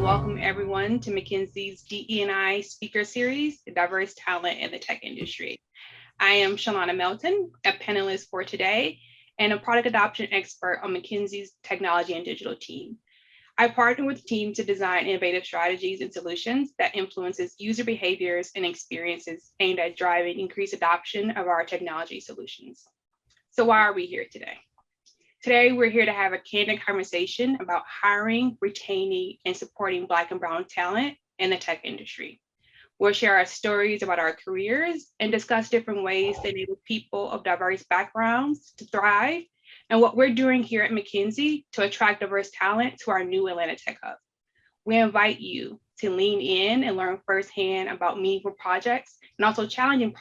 welcome everyone to McKinsey's DE&I speaker series, Diverse Talent in the Tech Industry. I am Shalana Melton, a panelist for today, and a product adoption expert on McKinsey's technology and digital team. I partner with the team to design innovative strategies and solutions that influences user behaviors and experiences aimed at driving increased adoption of our technology solutions. So why are we here today? Today, we're here to have a candid conversation about hiring, retaining, and supporting Black and Brown talent in the tech industry. We'll share our stories about our careers and discuss different ways to enable people of diverse backgrounds to thrive, and what we're doing here at McKinsey to attract diverse talent to our new Atlanta Tech Hub. We invite you to lean in and learn firsthand about meaningful projects and also challenging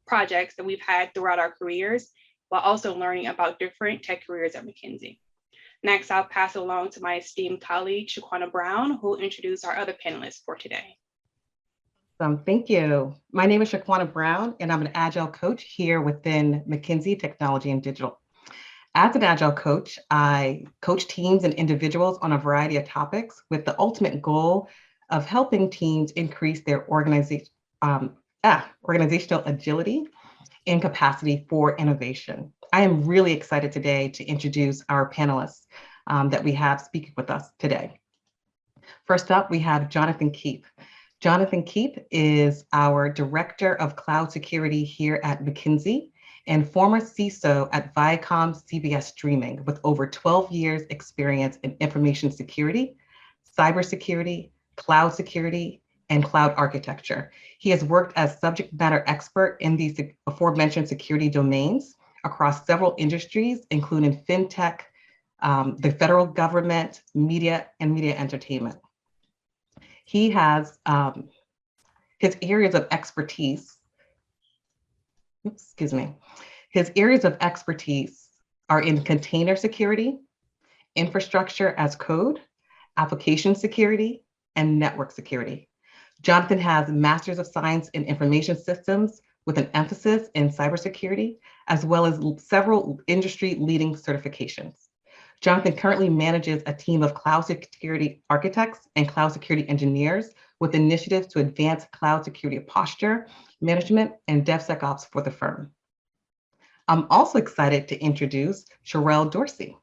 projects that we've had throughout our careers, while also learning about different tech careers at McKinsey. Next, I'll pass it along to my esteemed colleague, Shaquana Brown, who will introduce our other panelists for today. Thank you. My name is Shaquana Brown, and I'm an Agile coach here within McKinsey Technology and Digital. As an Agile coach, I coach teams and individuals on a variety of topics with the ultimate goal of helping teams increase their organizational agility and capacity for innovation. I am really excited today to introduce our panelists that we have speaking with us today. First up, we have Jonathan Keep. Jonathan Keep is our Director of Cloud Security here at McKinsey and former CISO at Viacom CBS Streaming with over 12 years experience in information security, cybersecurity, cloud security, and cloud architecture. He has worked as subject matter expert in these aforementioned security domains across several industries, including fintech, the federal government, media, and media entertainment. He has his areas of expertise. His areas of expertise are in container security, infrastructure as code, application security, and network security. Jonathan has a Master's of Science in Information Systems with an emphasis in cybersecurity, as well as several industry-leading certifications. Jonathan currently manages a team of cloud security architects and cloud security engineers with initiatives to advance cloud security posture, management, and DevSecOps for the firm. I'm also excited to introduce Sherelle Dorsey.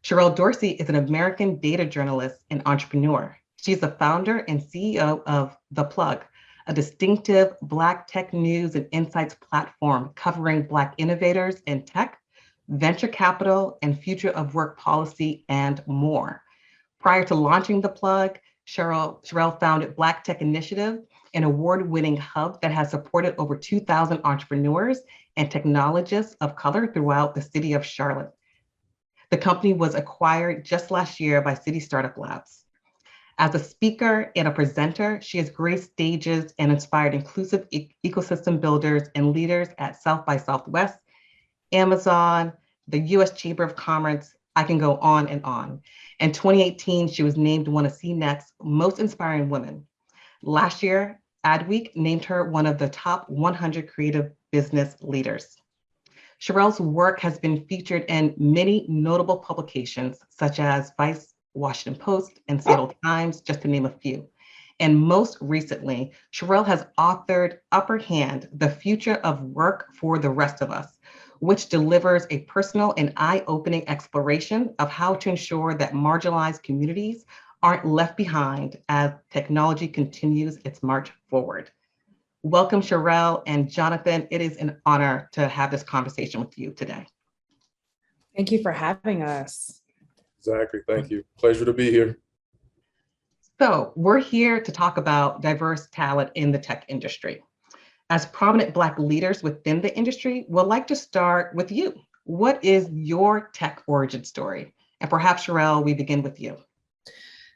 Sherelle Dorsey is an American data journalist and entrepreneur. She's the founder and CEO of The Plug, a distinctive Black tech news and insights platform covering Black innovators in tech, venture capital, and future of work policy, and more. Prior to launching The Plug, Sherelle founded Black Tech Initiative, an award-winning hub that has supported over 2,000 entrepreneurs and technologists of color throughout the city of Charlotte. The company was acquired just last year by City Startup Labs. As a speaker and a presenter, she has graced stages and inspired inclusive ecosystem builders and leaders at South by Southwest, Amazon, the US Chamber of Commerce. I can go on and on. In 2018, she was named one of CNET's most inspiring women. Last year, Adweek named her one of the top 100 creative business leaders. Sherelle's work has been featured in many notable publications, such as Vice, Washington Post, and Seattle Times, just to name a few. And most recently, Sherelle has authored Upper Hand, The Future of Work for the Rest of Us, which delivers a personal and eye-opening exploration of how to ensure that marginalized communities aren't left behind as technology continues its march forward. Welcome, Sherelle and Jonathan. It is an honor to have this conversation with you today. Thank you for having us. Exactly, thank you. Pleasure to be here. So we're here to talk about diverse talent in the tech industry. As prominent Black leaders within the industry, we'd like to start with you. What is your tech origin story? And perhaps, Sherelle, we begin with you.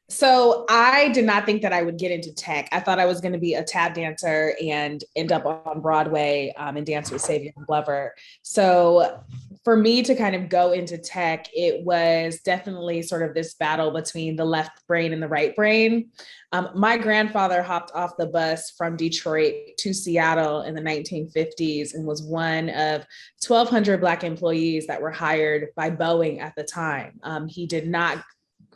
So I did not think that I would get into tech. I thought I was going to be a tap dancer and end up on Broadway and dance with Savior Glover. So for me to kind of go into tech, it was definitely sort of this battle between the left brain and the right brain. My grandfather hopped off the bus from Detroit to Seattle in the 1950s and was one of 1,200 Black employees that were hired by Boeing at the time. He did not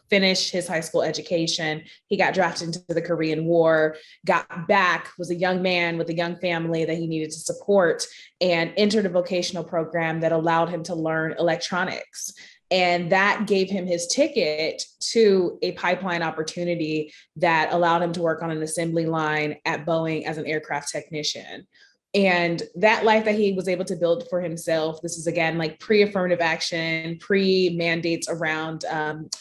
finished his high school education. He got drafted into the Korean War, got back, was a young man with a young family that he needed to support, and entered a vocational program that allowed him to learn electronics. And that gave him his ticket to a pipeline opportunity that allowed him to work on an assembly line at Boeing as an aircraft technician. And that life that he was able to build for himself, this is again like pre-affirmative action, pre-mandates around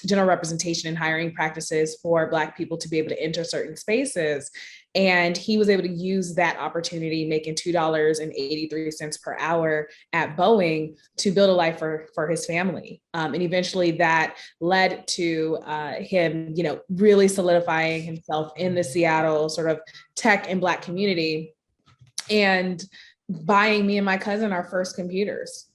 general representation and hiring practices for Black people to be able to enter certain spaces. And he was able to use that opportunity, making $2.83 per hour at Boeing, to build a life for his family. And eventually that led to him, really solidifying himself in the Seattle sort of tech and Black community, and buying me and my cousin our first computers.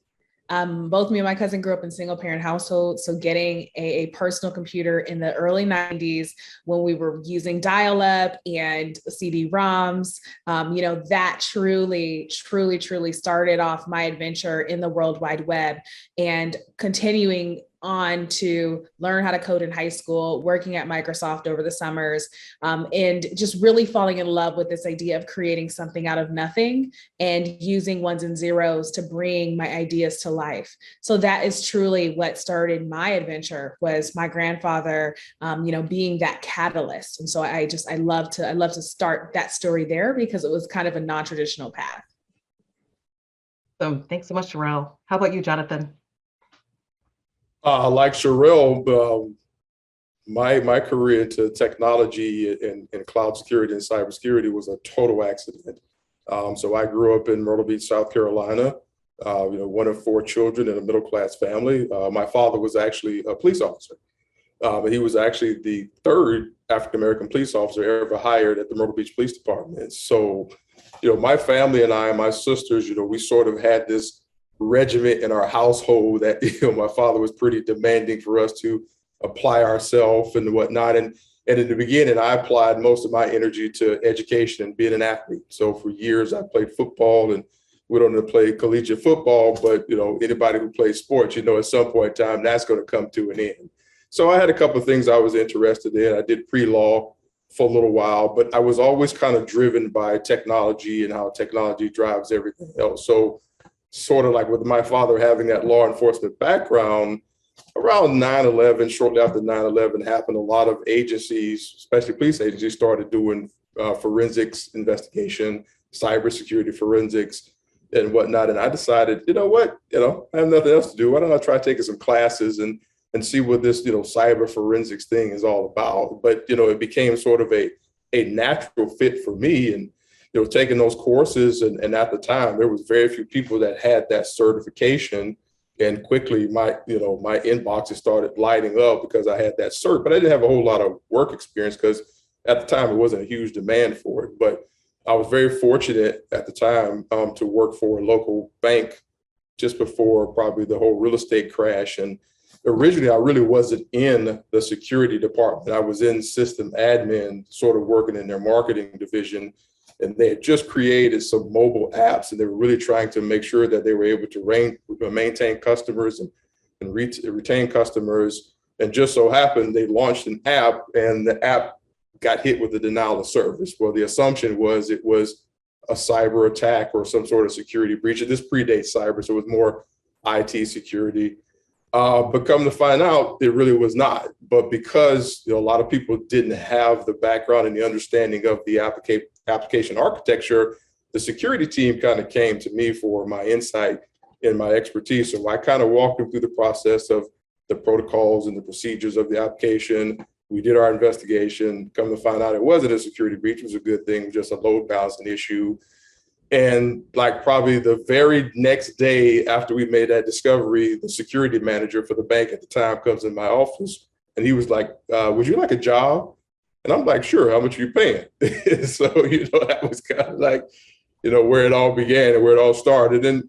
Both me and my cousin grew up in single parent households. So getting a personal computer in the early 90s when we were using dial-up and CD-ROMs, that truly started off my adventure in the World Wide Web, and continuing on to learn how to code in high school, working at Microsoft over the summers, and just really falling in love with this idea of creating something out of nothing and using ones and zeros to bring my ideas to life. So that is truly what started my adventure, was my grandfather, being that catalyst. And so I love to start that story there, because it was kind of a non-traditional path. So thanks so much, Sherelle. How about you, Jonathan? Like Sherelle, my career into technology and cloud security and cybersecurity was a total accident. So I grew up in Myrtle Beach, South Carolina, one of 4 children in a middle-class family. My father was actually a police officer. He was actually the 3rd African-American police officer ever hired at the Myrtle Beach Police Department. So, my family and I and my sisters, we sort of had this regiment in our household that, my father was pretty demanding for us to apply ourselves and whatnot. And in the beginning, I applied most of my energy to education and being an athlete. So for years, I played football, and we don't play collegiate football, but anybody who plays sports, at some point in time, that's going to come to an end. So I had a couple of things I was interested in. I did pre-law for a little while, but I was always kind of driven by technology and how technology drives everything else. So sort of like with my father having that law enforcement background, around 9/11, shortly after 9/11 happened, a lot of agencies, especially police agencies, started doing forensics investigation, cybersecurity forensics, and whatnot. And I decided, I have nothing else to do. Why don't I try taking some classes and see what this, cyber forensics thing is all about? But, it became sort of a natural fit for me. And taking those courses, and at the time, there was very few people that had that certification. And quickly, my inboxes started lighting up because I had that cert, but I didn't have a whole lot of work experience because at the time, it wasn't a huge demand for it. But I was very fortunate at the time to work for a local bank just before probably the whole real estate crash. And originally, I really wasn't in the security department. I was in system admin, sort of working in their marketing division. And they had just created some mobile apps, and they were really trying to make sure that they were able to maintain customers and retain customers. And just so happened, they launched an app, and the app got hit with a denial of service. Well, the assumption was it was a cyber attack or some sort of security breach. And this predates cyber, so it was more IT security. But come to find out, it really was not. But because a lot of people didn't have the background and the understanding of the application architecture, the security team kind of came to me for my insight and my expertise. So I kind of walked them through the process of the protocols and the procedures of the application. We did our investigation. Come to find out, it wasn't a security breach. It was a good thing, just a load balancing issue. And like probably the very next day after we made that discovery, the security manager for the bank at the time comes in my office, and he was like, would you like a job? And I'm like, sure, how much are you paying? So, that was kind of like, where it all began and where it all started. And,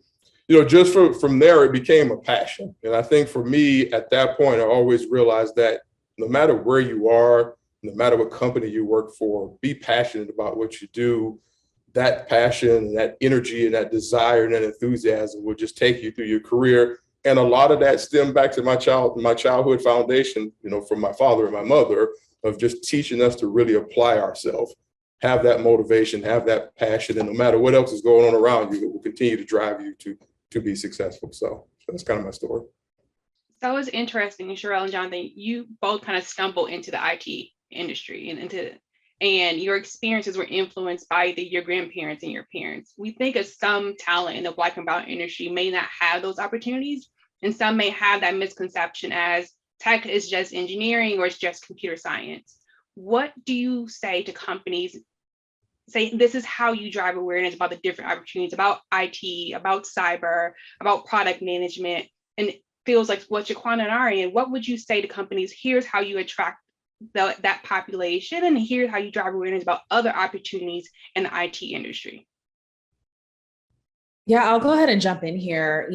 just from there, it became a passion. And I think for me at that point, I always realized that no matter where you are, no matter what company you work for, be passionate about what you do. That passion, that energy, and that desire and that enthusiasm will just take you through your career And a lot of that stemmed back to my childhood foundation, from my father and my mother, of just teaching us to really apply ourselves, have that motivation, have that passion, and no matter what else is going on around you, it will continue to drive you to be successful. So that's kind of my story. So it's interesting, Sherelle and Jonathan, you both kind of stumbled into the IT industry and your experiences were influenced by either your grandparents and your parents. We think of some talent in the Black and Brown industry may not have those opportunities, and some may have that misconception as tech is just engineering or it's just computer science. What do you say to companies? Say this is how you drive awareness about the different opportunities, about IT, about cyber, about product management, and feels like what Jaquan and Ari, and what would you say to companies? Here's how you attract that population, and here's how you drive awareness about other opportunities in the IT industry. Yeah, I'll go ahead and jump in here.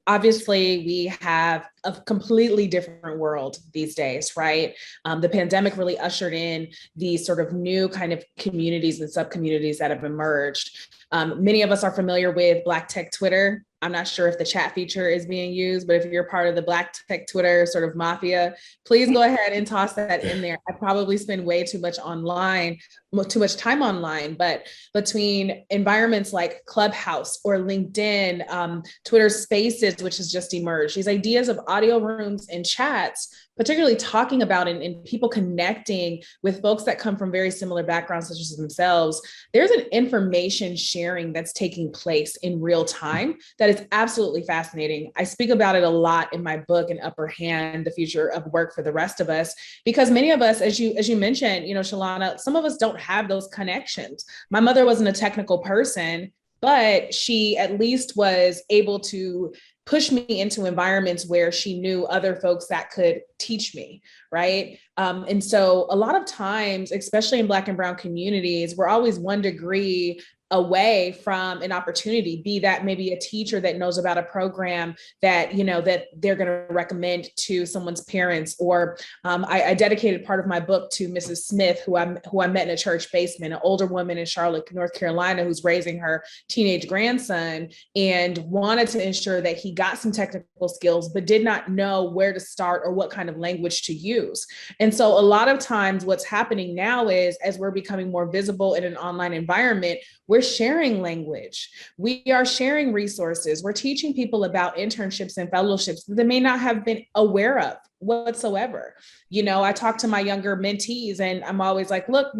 Obviously we have a completely different world these days, right? The pandemic really ushered in these sort of new kind of communities and sub-communities that have emerged. Many of us are familiar with Black Tech Twitter. I'm not sure if the chat feature is being used, but if you're part of the Black Tech Twitter sort of mafia, please go ahead and toss that in there. I probably spend way too much time online, but between environments like Clubhouse or LinkedIn, Twitter Spaces, which has just emerged, these ideas of audio rooms and chats, particularly talking about and people connecting with folks that come from very similar backgrounds such as themselves, there's an information sharing that's taking place in real time that is absolutely fascinating. I speak about it a lot in my book, In Upper Hand, The Future of Work for the Rest of Us, because many of us, as you mentioned, Shalana, some of us don't have those connections. My mother wasn't a technical person, but she at least was able to push me into environments where she knew other folks that could teach me, right? And so a lot of times, especially in Black and Brown communities, we're always one degree away from an opportunity, be that maybe a teacher that knows about a program that, that they're going to recommend to someone's parents. Or I dedicated part of my book to Mrs. Smith, who I met in a church basement, an older woman in Charlotte, North Carolina, who's raising her teenage grandson and wanted to ensure that he got some technical skills, but did not know where to start or what kind of language to use. And so a lot of times what's happening now is, as we're becoming more visible in an online environment, we're sharing language. We are sharing resources. We're teaching people about internships and fellowships that they may not have been aware of whatsoever. I talk to my younger mentees and I'm always like, look,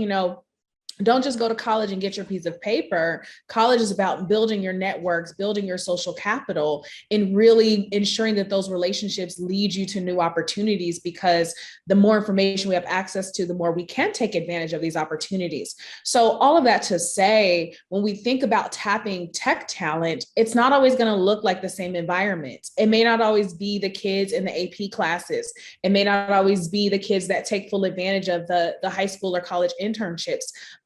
don't just go to college and get your piece of paper. College is about building your networks, building your social capital, and really ensuring that those relationships lead you to new opportunities, because the more information we have access to, the more we can take advantage of these opportunities. So all of that to say, when we think about tapping tech talent, it's not always going to look like the same environment. It may not always be the kids in the AP classes. It may not always be the kids that take full advantage of the high school or college internships.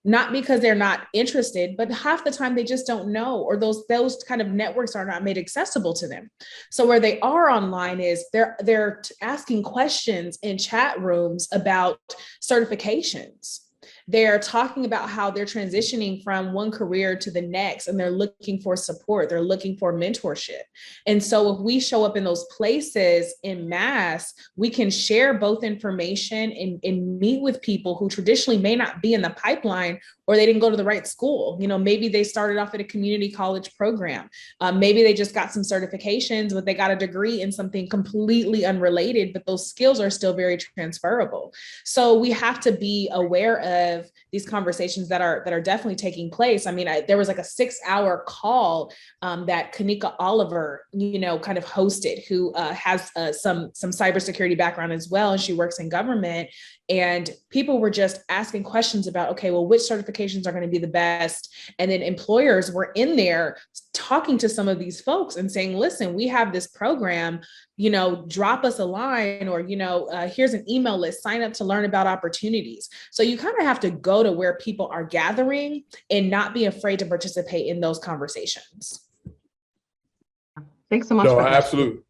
Not because they're not interested, but half the time they just don't know, or those kind of networks are not made accessible to them. So where they are online is they're asking questions in chat rooms about certifications. They're talking about how they're transitioning from one career to the next, and they're looking for support. They're looking for mentorship. And so if we show up in those places in mass, we can share both information and meet with people who traditionally may not be in the pipeline, or they didn't go to the right school. Maybe they started off at a community college program. Maybe they just got some certifications, but they got a degree in something completely unrelated, but those skills are still very transferable. So we have to be aware of these conversations that are definitely taking place. I mean, there was like a 6-hour call that Kanika Oliver, kind of hosted, who has some cybersecurity background as well, and she works in government. And people were just asking questions about, okay, well, which certifications are going to be the best? And then employers were in there talking to some of these folks and saying, listen, we have this program, drop us a line, or, here's an email list, sign up to learn about opportunities. So you kind of have to go to where people are gathering and not be afraid to participate in those conversations. Thanks so much. No, absolutely.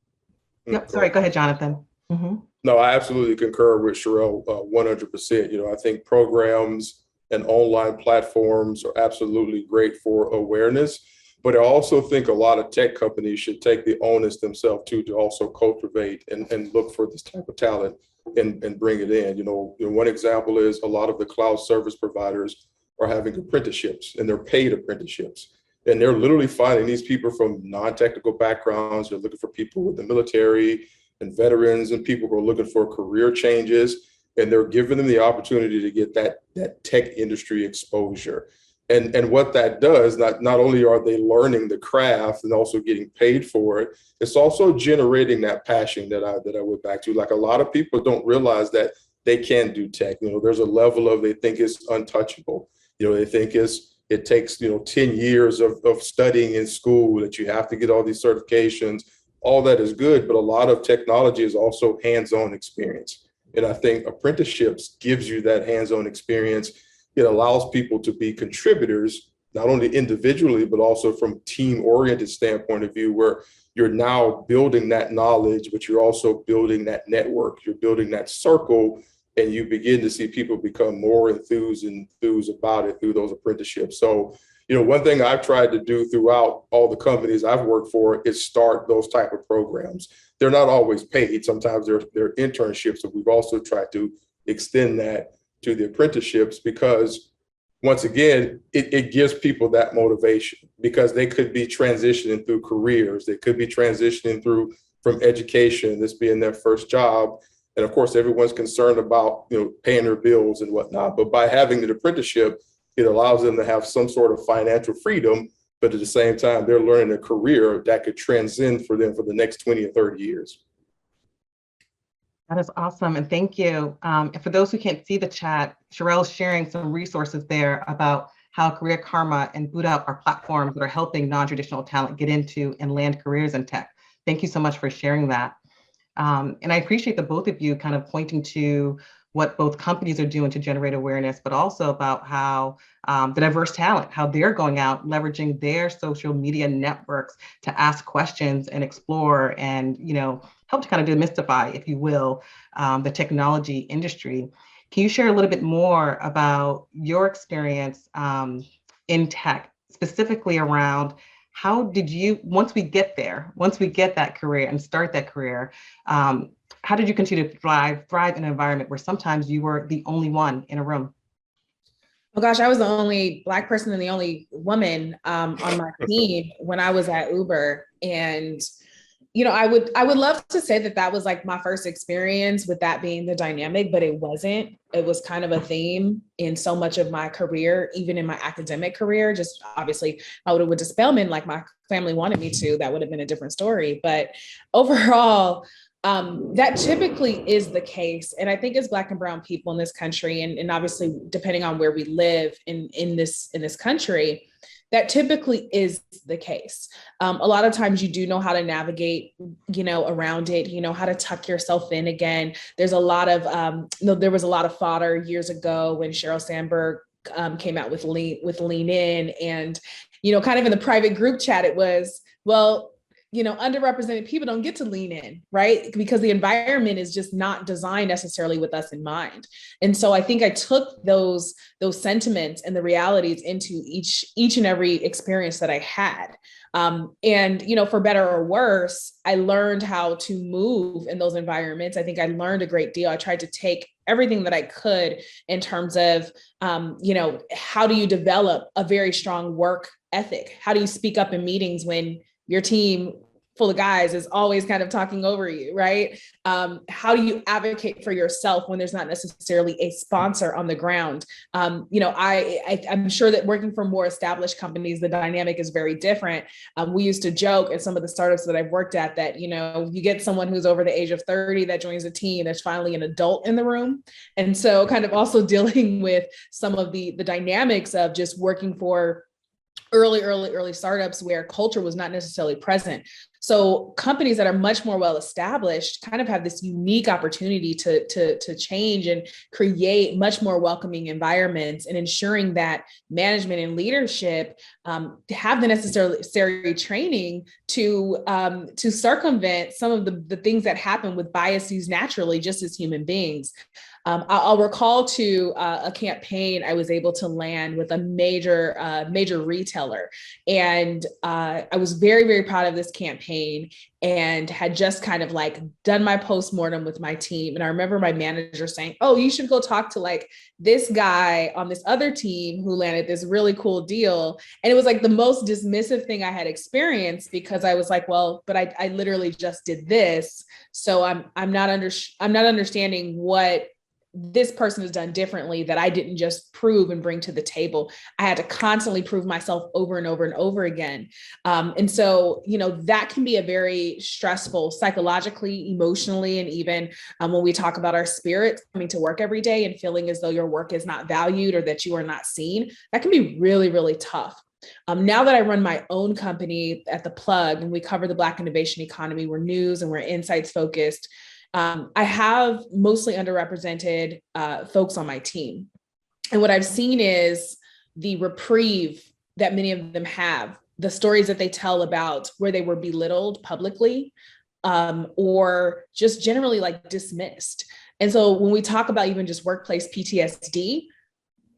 Yep. Sorry, go ahead, Jonathan. Mm-hmm. No, I absolutely concur with Sherelle 100%. I think programs and online platforms are absolutely great for awareness, But I also think a lot of tech companies should take the onus themselves too, to also cultivate and look for this type of talent and bring it in. One example is a lot of the cloud service providers are having apprenticeships, and they're paid apprenticeships. And they're literally finding these people from non-technical backgrounds. They're looking for people with the military and veterans and people who are looking for career changes. And they're giving them the opportunity to get that tech industry exposure. And what that does, not only are they learning the craft and also getting paid for it, it's also generating that passion that I went back to. Like, a lot of people don't realize that they can do tech. There's a level of, they think it's untouchable. They think it takes 10 years of studying in school, that you have to get all these certifications. All that is good, but a lot of technology is also hands-on experience. And I think apprenticeships gives you that hands-on experience. It allows people to be contributors, not only individually, but also from a team-oriented standpoint of view, where you're now building that knowledge, but you're also building that network, you're building that circle, and you begin to see people become more enthused about it through those apprenticeships. So, one thing I've tried to do throughout all the companies I've worked for is start those type of programs. They're not always paid. Sometimes they're internships, but we've also tried to extend that to the apprenticeships, because once again, it gives people that motivation, because they could be transitioning through careers. They could be transitioning from education, this being their first job. And of course, everyone's concerned about, paying their bills and whatnot. But by having the apprenticeship, it allows them to have some sort of financial freedom, but at the same time, they're learning a career that could transcend for them for the next 20 or 30 years. That is awesome. And thank you. And for those who can't see the chat, Sherelle's sharing some resources there about how Career Karma and Boot Up are platforms that are helping non-traditional talent get into and land careers in tech. Thank you so much for sharing that. And I appreciate the both of you kind of pointing to what both companies are doing to generate awareness, but also about how the diverse talent, how they're going out, leveraging their social media networks to ask questions and explore and, help to kind of demystify, if you will, the technology industry. Can you share a little bit more about your experience in tech, specifically around how did you, once we get that career and start that career, how did you continue to thrive in an environment where sometimes you were the only one in a room? Oh gosh, I was the only Black person and the only woman on my team when I was at Uber. And, I would love to say that was like my first experience with that being the dynamic, but it wasn't. It was kind of a theme in so much of my career, even in my academic career. Just obviously, I would have went to Spelman like my family wanted me to. That would have been a different story. But overall, that typically is the case. And I think as Black and brown people in this country, and obviously depending on where we live in this country, that typically is the case. A lot of times you do know how to navigate, around it, how to tuck yourself in again. There's a lot of, there was a lot of fodder years ago when Sheryl Sandberg came out with Lean In, and, kind of in the private group chat, it was, well, underrepresented people don't get to lean in, right? Because the environment is just not designed necessarily with us in mind. And so I think I took those sentiments and the realities into each and every experience that I had. And, for better or worse, I learned how to move in those environments. I think I learned a great deal. I tried to take everything that I could in terms of, how do you develop a very strong work ethic? How do you speak up in meetings when your team full of guys is always kind of talking over you, right? How do you advocate for yourself when there's not necessarily a sponsor on the ground? I'm sure that working for more established companies, the dynamic is very different. We used to joke at some of the startups that I've worked at that, you get someone who's over the age of 30 that joins a team, there's finally an adult in the room. And so kind of also dealing with some of the dynamics of just working for early startups where culture was not necessarily present. So companies that are much more well established kind of have this unique opportunity to change and create much more welcoming environments, and ensuring that management and leadership have the necessary training to circumvent some of the things that happen with biases naturally, just as human beings. I'll recall to a campaign I was able to land with a major retailer, and I was very, very proud of this campaign, and had just kind of like done my postmortem with my team. And I remember my manager saying, "Oh, you should go talk to like this guy on this other team who landed this really cool deal." And it was like the most dismissive thing I had experienced, because I was like, "Well, but I literally just did this, so I'm not understanding what this person has done differently that I didn't just prove and bring to the table." I had to constantly prove myself over and over and over again. And so, that can be a very stressful psychologically, emotionally, and even when we talk about our spirit coming to work every day and feeling as though your work is not valued or that you are not seen, that can be really, really tough. Now that I run my own company at The Plug, and we cover the Black innovation economy, we're news and we're insights focused. I have mostly underrepresented folks on my team. And what I've seen is the reprieve that many of them have, the stories that they tell about where they were belittled publicly, or just generally like dismissed. And so when we talk about even just workplace PTSD,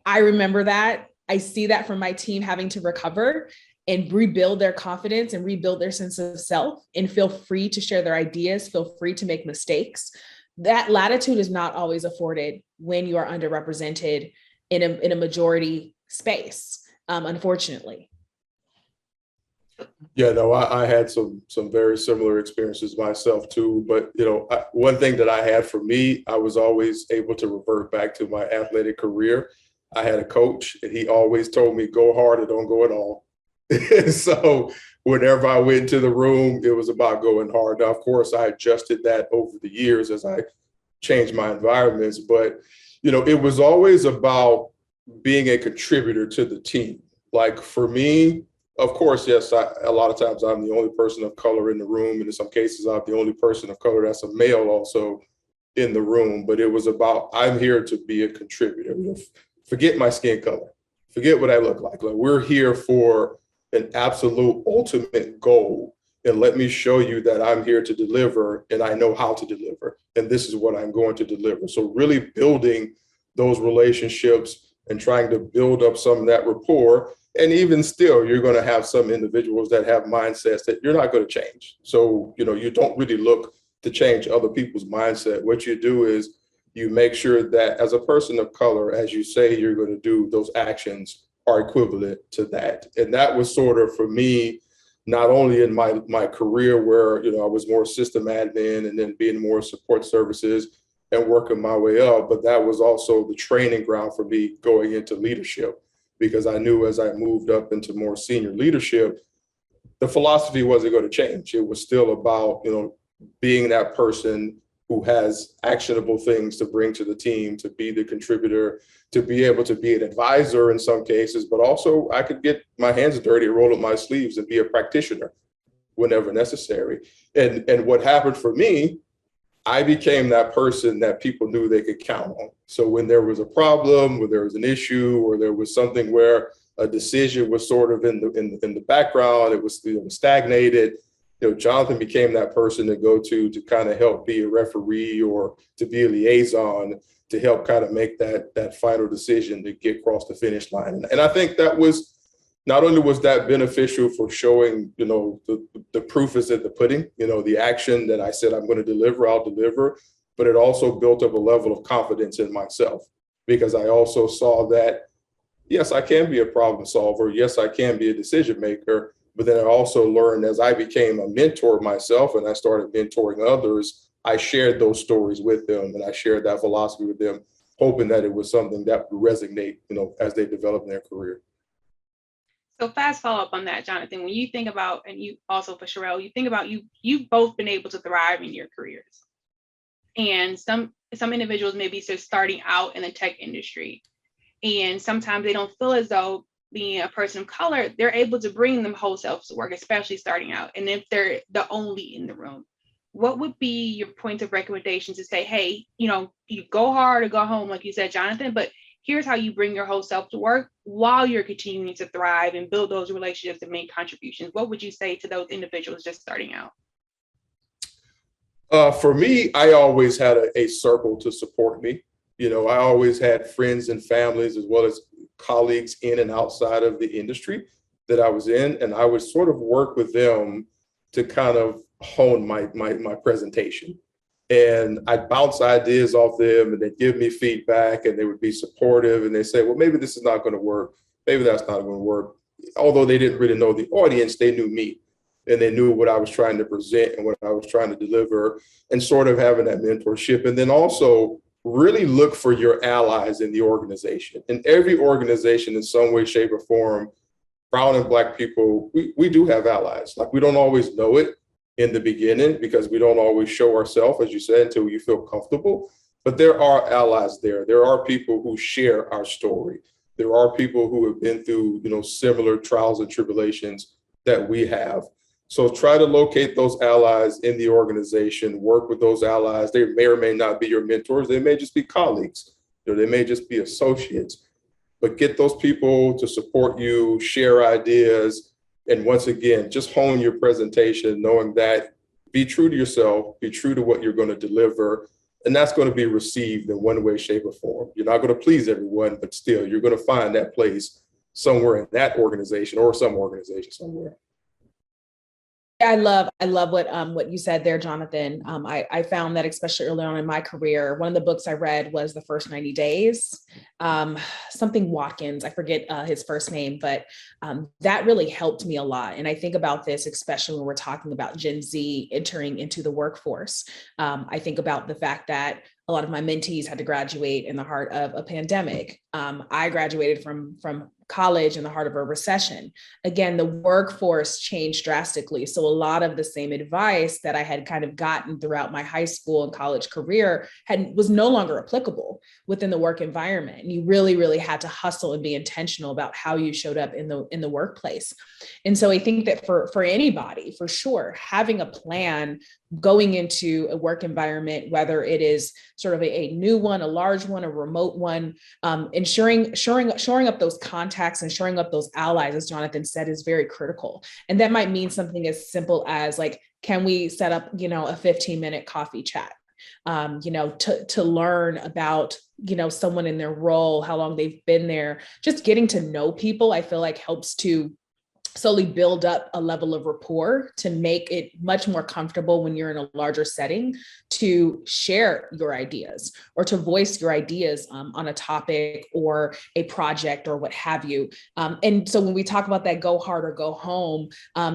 I remember that. I see that from my team having to recover and rebuild their confidence and rebuild their sense of self, and feel free to share their ideas, feel free to make mistakes. That latitude is not always afforded when you are underrepresented in a majority space, unfortunately. Yeah, no, I had some very similar experiences myself too. But one thing that I had for me, I was always able to revert back to my athletic career. I had a coach, and he always told me, "Go hard or don't go at all." So whenever I went into the room, it was about going hard. Now, of course, I adjusted that over the years as I changed my environments, but it was always about being a contributor to the team. Like for me, of course, yes, a lot of times I'm the only person of color in the room, and in some cases, I'm the only person of color that's a male also in the room. But it was about, I'm here to be a contributor. Forget my skin color, forget what I look like. Like, we're here for an absolute ultimate goal, and let me show you that I'm here to deliver, and I know how to deliver, and this is what I'm going to deliver. So really building those relationships and trying to build up some of that rapport. And even still, you're going to have some individuals that have mindsets that you're not going to change. So you don't really look to change other people's mindset. What you do is you make sure that as a person of color, as you say you're going to do, those actions are equivalent to that. And that was sort of, for me, not only in my career where, I was more system admin and then being more support services and working my way up, but that was also the training ground for me going into leadership, because I knew as I moved up into more senior leadership, the philosophy wasn't going to change. It was still about, being that person who has actionable things to bring to the team, to be the contributor, to be able to be an advisor in some cases, but also I could get my hands dirty, roll up my sleeves, and be a practitioner whenever necessary. And what happened for me, I became that person that people knew they could count on. So when there was a problem, when there was an issue, or there was something where a decision was sort of in the background, it was stagnated, Jonathan became that person to go to kind of help be a referee or to be a liaison to help kind of make that final decision to get across the finish line. And I think that was, not only was that beneficial for showing, the proof is in the pudding, the action that I said I'm going to deliver, I'll deliver, but it also built up a level of confidence in myself, because I also saw that, yes, I can be a problem solver. Yes, I can be a decision maker. But then I also learned, as I became a mentor myself and I started mentoring others, I shared those stories with them, and I shared that philosophy with them, hoping that it was something that would resonate, as they develop in their career. So fast follow up on that, Jonathan, when you think about, and you also for Sherelle, you think about you've both been able to thrive in your careers. And some individuals may be just starting out in the tech industry. And sometimes they don't feel as though being a person of color, they're able to bring them whole selves to work, especially starting out. And if they're the only in the room, what would be your points of recommendation to say, hey, you go hard or go home, like you said, Jonathan, but here's how you bring your whole self to work while you're continuing to thrive and build those relationships and make contributions? What would you say to those individuals just starting out? For me, I always had a circle to support me. I always had friends and families as well as colleagues in and outside of the industry that I was in, and I would sort of work with them to kind of hone my presentation. And I'd bounce ideas off them, and they'd give me feedback, and they would be supportive, and they say, well, maybe this is not going to work. Maybe that's not going to work. Although they didn't really know the audience, they knew me, and they knew what I was trying to present and what I was trying to deliver, and sort of having that mentorship. And then also really look for your allies in the organization. In every organization, in some way, shape, or form, brown and Black people, we do have allies. Like, we don't always know it in the beginning because we don't always show ourselves, as you said, until you feel comfortable. But there are allies there. There are people who share our story. There are people who have been through, similar trials and tribulations that we have. So try to locate those allies in the organization, work with those allies. They may or may not be your mentors. They may just be colleagues. They may just be associates. But get those people to support you, share ideas. And once again, just hone your presentation, knowing that be true to yourself, be true to what you're going to deliver. And that's going to be received in one way, shape, or form. You're not going to please everyone, but still, you're going to find that place somewhere in that organization or some organization somewhere. I love what you said there, Jonathan. I found that especially early on in my career, one of the books I read was The First 90 Days, something Watkins, I forget his first name, but that really helped me a lot. And I think about this, especially when we're talking about Gen Z entering into the workforce. I think about the fact that a lot of my mentees had to graduate in the heart of a pandemic. I graduated from college in the heart of a recession. Again, the workforce changed drastically. So a lot of the same advice that I had kind of gotten throughout my high school and college career was no longer applicable within the work environment. And you really, really had to hustle and be intentional about how you showed up in the workplace. And so I think that for anybody, for sure, having a plan going into a work environment, whether it is sort of a new one, a large one, a remote one, shoring up those contacts and shoring up those allies, as Jonathan said, is very critical. And that might mean something as simple as like, can we set up, a 15-minute coffee chat, to learn about, someone in their role, how long they've been there. Just getting to know people, I feel like helps to slowly build up a level of rapport to make it much more comfortable when you're in a larger setting to share your ideas or to voice your ideas on a topic or a project or what have you. And so when we talk about that go hard or go home,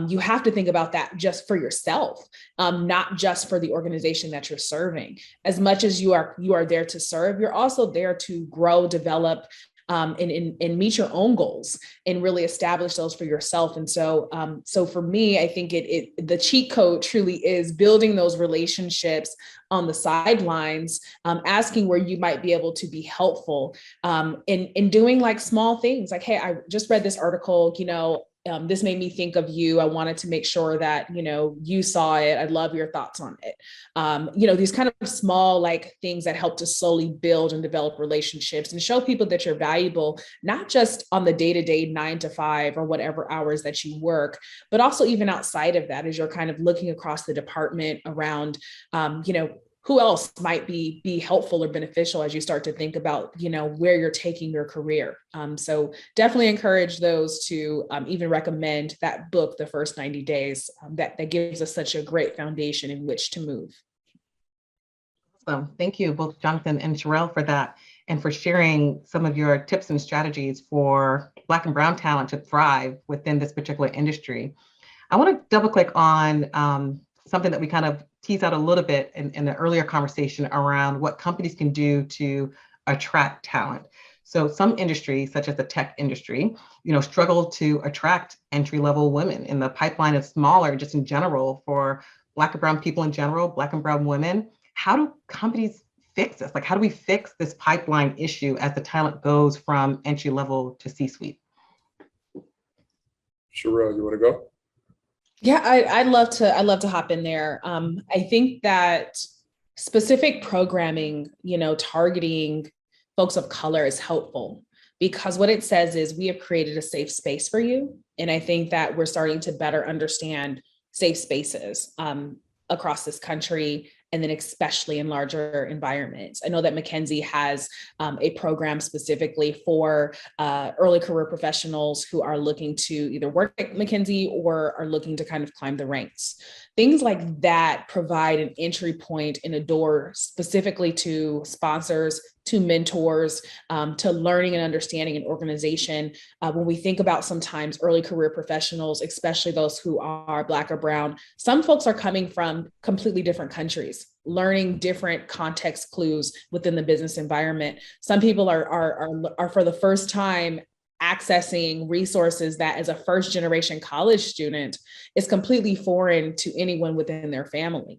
you have to think about that just for yourself, not just for the organization that you're serving. As much as you are there to serve, you're also there to grow, develop, and meet your own goals and really establish those for yourself. And so, for me, I think the cheat code truly is building those relationships on the sidelines, asking where you might be able to be helpful, in doing like small things like, hey, I just read this article, this made me think of you. I wanted to make sure that, you saw it. I'd love your thoughts on it. These kind of small like things that help to slowly build and develop relationships and show people that you're valuable, not just on the day-to-day 9 to 5 or whatever hours that you work, but also even outside of that, as you're kind of looking across the department around, who else might be helpful or beneficial as you start to think about, where you're taking your career. So definitely encourage those to even recommend that book, The First 90 Days, that gives us such a great foundation in which to move. Awesome. Thank you, both Jonathan and Sherelle, for that and for sharing some of your tips and strategies for Black and Brown talent to thrive within this particular industry. I want to double click on something that we kind of tease out a little bit in the earlier conversation around what companies can do to attract talent. So some industries, such as the tech industry, struggle to attract entry-level women, and the pipeline is smaller just in general for Black and Brown people in general, Black and Brown women. How do companies fix this? Like, how do we fix this pipeline issue as the talent goes from entry level to C-suite? Sherelle, you want to go? Yeah, I'd love to hop in there. I think that specific programming, targeting folks of color is helpful because what it says is we have created a safe space for you. And I think that we're starting to better understand safe spaces across this country, and then especially in larger environments. I know that McKinsey has a program specifically for early career professionals who are looking to either work at McKinsey or are looking to kind of climb the ranks. Things like that provide an entry point and a door specifically to sponsors, to mentors, to learning and understanding an organization. When we think about sometimes early career professionals, especially those who are Black or Brown, some folks are coming from completely different countries, learning different context clues within the business environment. Some people are for the first time accessing resources that as a first generation college student is completely foreign to anyone within their family.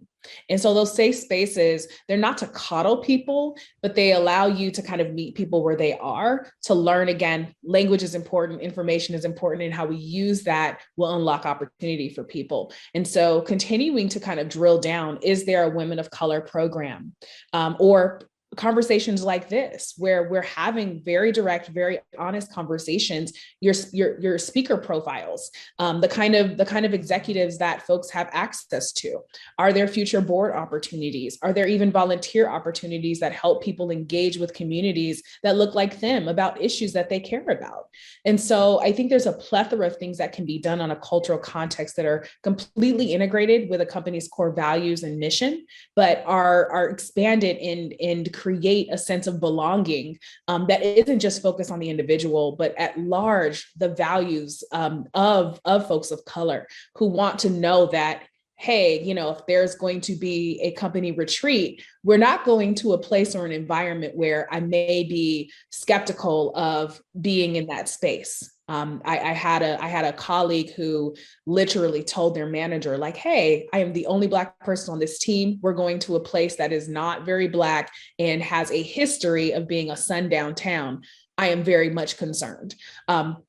And so those safe spaces, they're not to coddle people, but they allow you to kind of meet people where they are, to learn. Again, language is important, information is important, and how we use that will unlock opportunity for people. And so continuing to kind of drill down, is there a women of color program or conversations like this, where we're having very direct, very honest conversations, your speaker profiles, the kind of executives that folks have access to. Are there future board opportunities? Are there even volunteer opportunities that help people engage with communities that look like them about issues that they care about? And so I think there's a plethora of things that can be done on a cultural context that are completely integrated with a company's core values and mission, but are expanded and create a sense of belonging that isn't just focused on the individual, but at large, the values of folks of color who want to know that, hey, if there's going to be a company retreat, we're not going to a place or an environment where I may be skeptical of being in that space. I had a colleague who literally told their manager, like, hey, I am the only Black person on this team. We're going to a place that is not very Black and has a history of being a sundown town. I am very much concerned.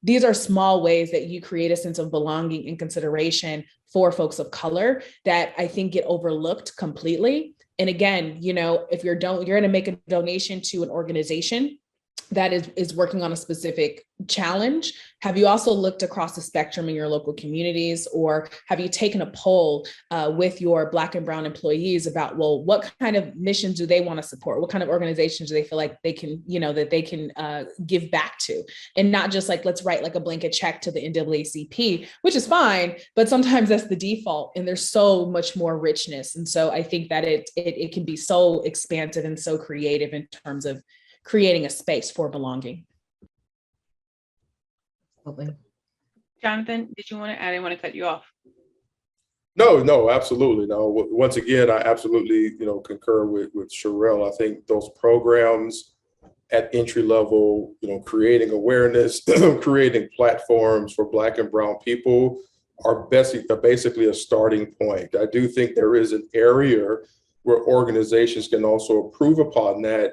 These are small ways that you create a sense of belonging and consideration for folks of color that I think get overlooked completely. And again, if you're going to make a donation to an organization that is working on a specific challenge, have you also looked across the spectrum in your local communities, or have you taken a poll with your Black and Brown employees about, well, what kind of missions do they want to support? What kind of organizations do they feel like they can, that they can give back to? And not just like, let's write like a blanket check to the NAACP, which is fine, but sometimes that's the default, and there's so much more richness. And so I think that it can be so expansive and so creative in terms of creating a space for belonging. Absolutely. Jonathan, did you want to add? I didn't want to cut you off. No, absolutely. No, once again, I absolutely, concur with Sherelle. I think those programs at entry level, creating awareness, creating platforms for Black and Brown people are basically a starting point. I do think there is an area where organizations can also improve upon that.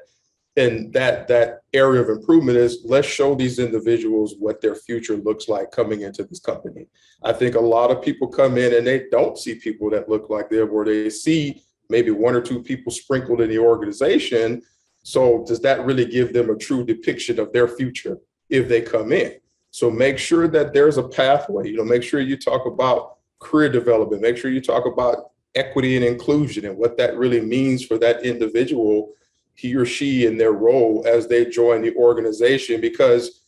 And that area of improvement is, let's show these individuals what their future looks like coming into this company. I think a lot of people come in and they don't see people that look like them, or they see maybe one or two people sprinkled in the organization. So does that really give them a true depiction of their future if they come in? So make sure that there's a pathway, make sure you talk about career development, make sure you talk about equity and inclusion and what that really means for that individual, he or she, in their role as they join the organization. Because,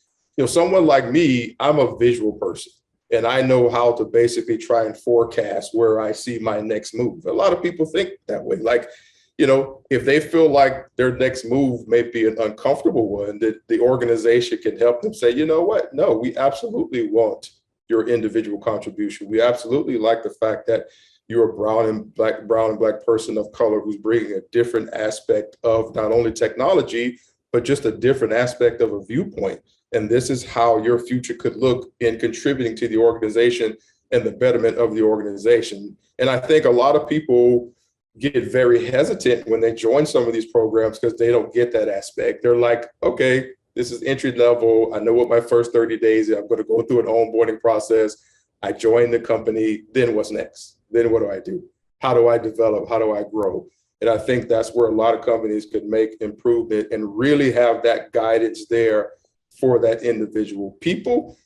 someone like me, I'm a visual person, and I know how to basically try and forecast where I see my next move. A lot of people think that way. Like, if they feel like their next move may be an uncomfortable one, that the organization can help them say, you know what? No, we absolutely want your individual contribution. We absolutely like the fact that you're a brown and black person of color who's bringing a different aspect of not only technology, but just a different aspect of a viewpoint. And this is how your future could look in contributing to the organization and the betterment of the organization. And I think a lot of people get very hesitant when they join some of these programs because they don't get that aspect. They're like, okay, this is entry level. I know what my first 30 days is. I'm going to go through an onboarding process. I join the company, then what's next? Then what do I do? How do I develop? How do I grow? And I think that's where a lot of companies could make improvement and really have that guidance there for that individual. People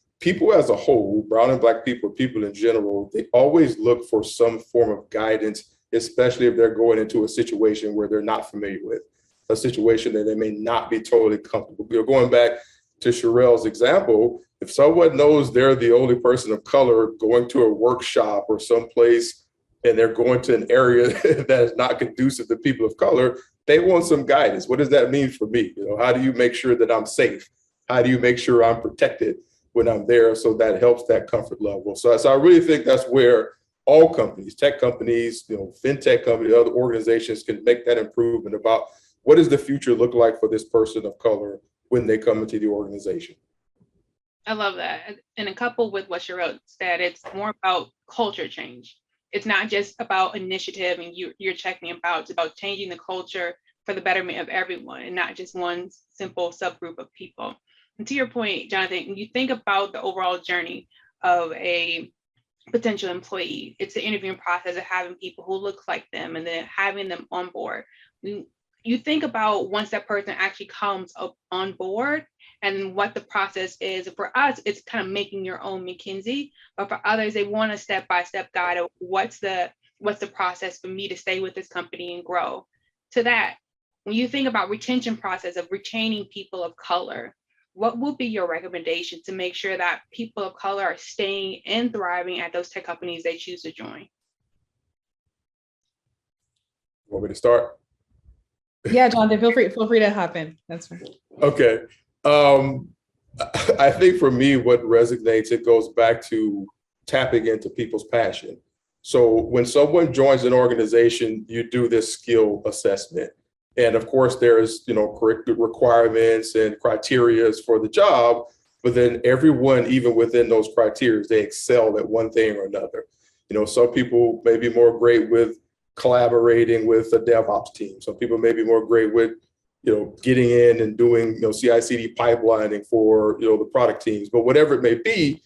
as a whole, brown and black people, people in general, they always look for some form of guidance, especially if they're going into a situation where they're not familiar with, a situation that they may not be totally comfortable. You're going back to Sherelle's example. If someone knows they're the only person of color going to a workshop or someplace and they're going to an area that is not conducive to people of color, they want some guidance. What does that mean for me? How do you make sure that I'm safe? How do you make sure I'm protected when I'm there? So that helps that comfort level. So I really think that's where all companies, tech companies, fintech companies, other organizations can make that improvement about what does the future look like for this person of color when they come into the organization. I love that. And coupled with what Sherelle said, it's more about culture change. It's not just about initiative and you're checking about, it's about changing the culture for the betterment of everyone and not just one simple subgroup of people. And to your point, Jonathan, when you think about the overall journey of a potential employee, it's the interviewing process of having people who look like them and then having them on board. You think about once that person actually comes up on board and what the process is. For us, it's kind of making your own McKinsey, but for others, they want a step-by-step guide of what's the process for me to stay with this company and grow. To that, when you think about retention process of retaining people of color, what would be your recommendation to make sure that people of color are staying and thriving at those tech companies they choose to join? Want me to start? Yeah, Jonathan, feel free to hop in. That's fine. Okay. I think for me, what resonates, it goes back to tapping into people's passion. So when someone joins an organization, you do this skill assessment. And of course, there's, curriculum requirements and criteria for the job, but then everyone, even within those criteria, they excel at one thing or another. Some people may be more great with collaborating with a DevOps team. Some people may be more great with, getting in and doing, CI/CD pipelining for, the product teams. But whatever it may be,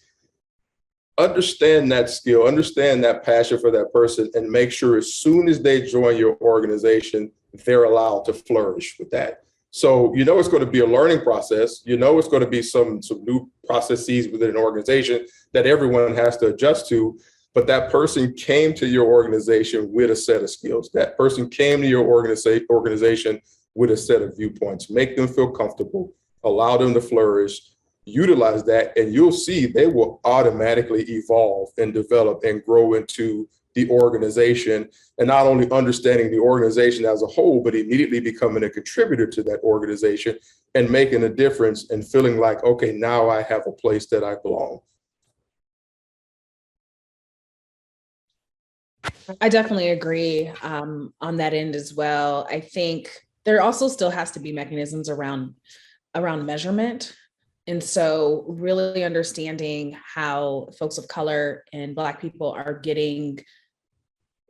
understand that skill, understand that passion for that person, and make sure as soon as they join your organization, they're allowed to flourish with that. So, it's going to be a learning process. It's going to be some new processes within an organization that everyone has to adjust to. But that person came to your organization with a set of skills. That person came to your organization with a set of viewpoints. Make them feel comfortable, allow them to flourish, utilize that, and you'll see they will automatically evolve and develop and grow into the organization, and not only understanding the organization as a whole, but immediately becoming a contributor to that organization and making a difference and feeling like, okay, now I have a place that I belong. I definitely agree on that end as well. I think there also still has to be mechanisms around measurement. And so really understanding how folks of color and Black people are getting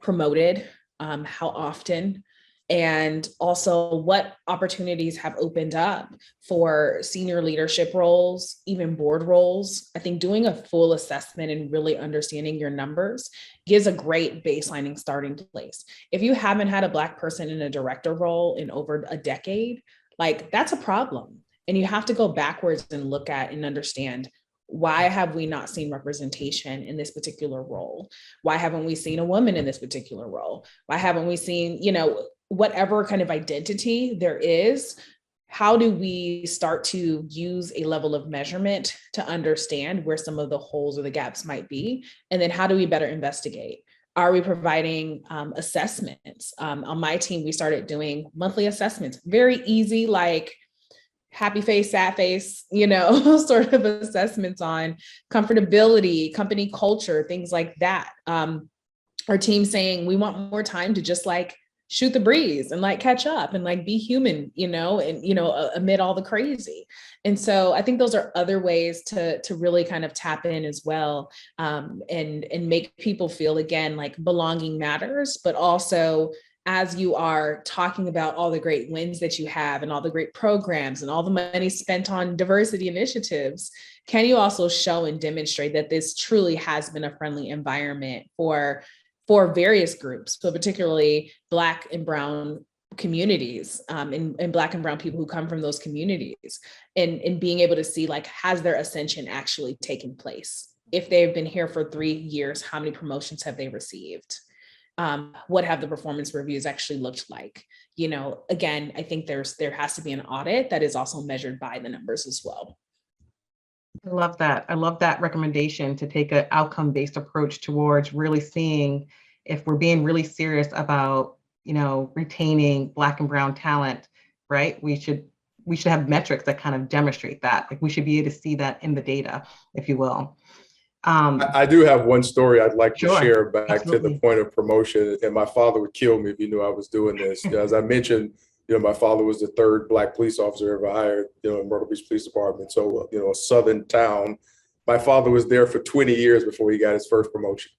promoted, how often, and also what opportunities have opened up for senior leadership roles, even board roles. I think doing a full assessment and really understanding your numbers gives a great baselining starting place. If you haven't had a Black person in a director role in over a decade, that's a problem. And you have to go backwards and look at and understand, why have we not seen representation in this particular role? Why haven't we seen a woman in this particular role? Why haven't we seen, whatever kind of identity there is? How do we start to use a level of measurement to understand where some of the holes or the gaps might be? And then how do we better investigate? Are we providing assessments? On my team, we started doing monthly assessments, very easy, happy face, sad face, sort of assessments on comfortability, company culture, things like that. Our team saying we want more time to just shoot the breeze and catch up and be human, amid all the crazy. And so I think those are other ways to really kind of tap in as well, and make people feel, again, belonging matters, but also, as you are talking about all the great wins that you have and all the great programs and all the money spent on diversity initiatives, can you also show and demonstrate that this truly has been a friendly environment for various groups, so particularly Black and Brown communities, and Black and Brown people who come from those communities, and being able to see, like, has their ascension actually taken place? If they've been here for 3 years, how many promotions have they received? What have the performance reviews actually looked like? You know, again, I think there has to be an audit that is also measured by the numbers as well. I love that. I love that recommendation to take an outcome-based approach towards really seeing if we're being really serious about, you know, retaining Black and Brown talent, right? We should have metrics that kind of demonstrate that. Like, we should be able to see that in the data, if you will. I do have one story I'd like to share back Absolutely. to the point of promotion, and my father would kill me if he knew I was doing this. As I mentioned, you know, my father was the third Black police officer ever hired, you know, in Myrtle Beach Police Department. So, you know, a Southern town. My father was there for 20 years before he got his first promotion.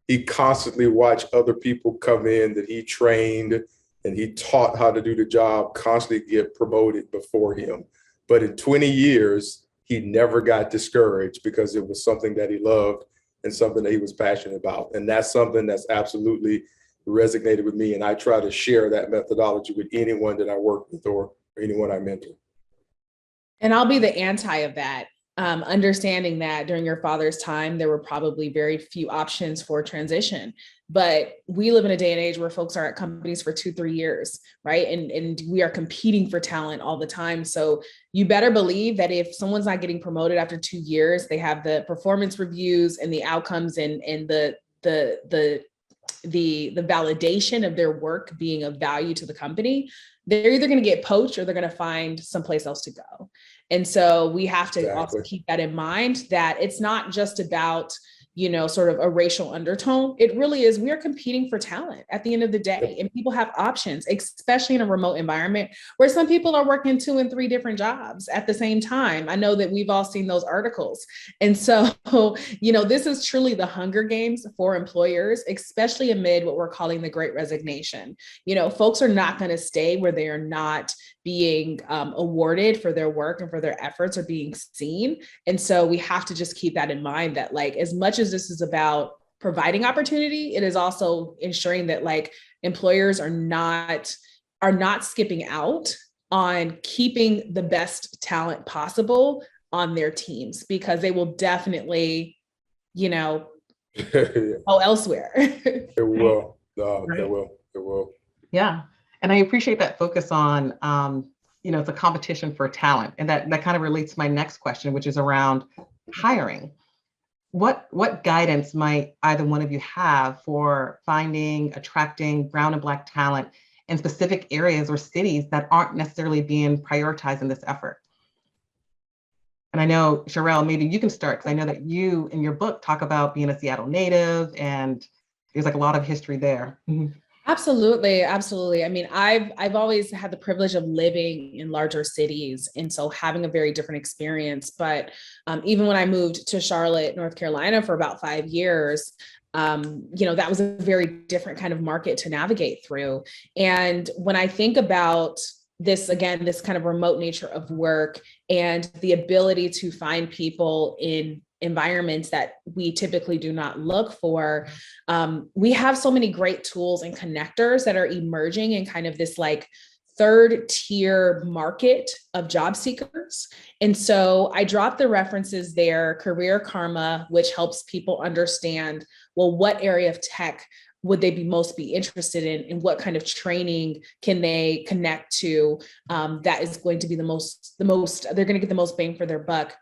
He constantly watched other people come in that he trained and he taught how to do the job, constantly get promoted before him. But in 20 years, he never got discouraged because it was something that he loved and something that he was passionate about. And that's something that's absolutely resonated with me. And I try to share that methodology with anyone that I work with or anyone I mentor. And I'll be the anti of that. Understanding that during your father's time, there were probably very few options for transition. But we live in a day and age where folks are at companies for 2-3 years, right? And we are competing for talent all the time. So you better believe that if someone's not getting promoted after 2 years, they have the performance reviews and the outcomes and the validation of their work being of value to the company, they're either going to get poached or they're going to find someplace else to go. And so we have to also keep that in mind, that it's not just about, you know, sort of a racial undertone. It really is. We are competing for talent at the end of the day, and people have options, especially in a remote environment where some people are working 2 and 3 different jobs at the same time. I know that we've all seen those articles. And so, you know, this is truly the Hunger Games for employers, especially amid what we're calling the Great Resignation. You know, folks are not going to stay where they are not being awarded for their work and for their efforts or being seen. And so we have to just keep that in mind, that, like, as much as this is about providing opportunity, it is also ensuring that, like, employers are not skipping out on keeping the best talent possible on their teams, because they will definitely, you know, go elsewhere. It will. No, right. It will. Yeah. And I appreciate that focus on, you know, the competition for talent. And that kind of relates to my next question, which is around hiring. What guidance might either one of you have for finding, attracting Brown and Black talent in specific areas or cities that aren't necessarily being prioritized in this effort? And I know, Sherelle, maybe you can start, because I know that you in your book talk about being a Seattle native, and there's like a lot of history there. Mm-hmm. Absolutely. Absolutely. I mean, I've always had the privilege of living in larger cities, and so having a very different experience. But even when I moved to Charlotte, North Carolina for about 5 years, you know, that was a very different kind of market to navigate through. And when I think about this, again, this kind of remote nature of work and the ability to find people in environments that we typically do not look for, we have so many great tools and connectors that are emerging in kind of this, like, 3rd tier market of job seekers. And so I dropped the references there: Career Karma, which helps people understand, well, what area of tech would they most be interested in, and what kind of training can they connect to that is going to be the most, they're going to get the most bang for their buck.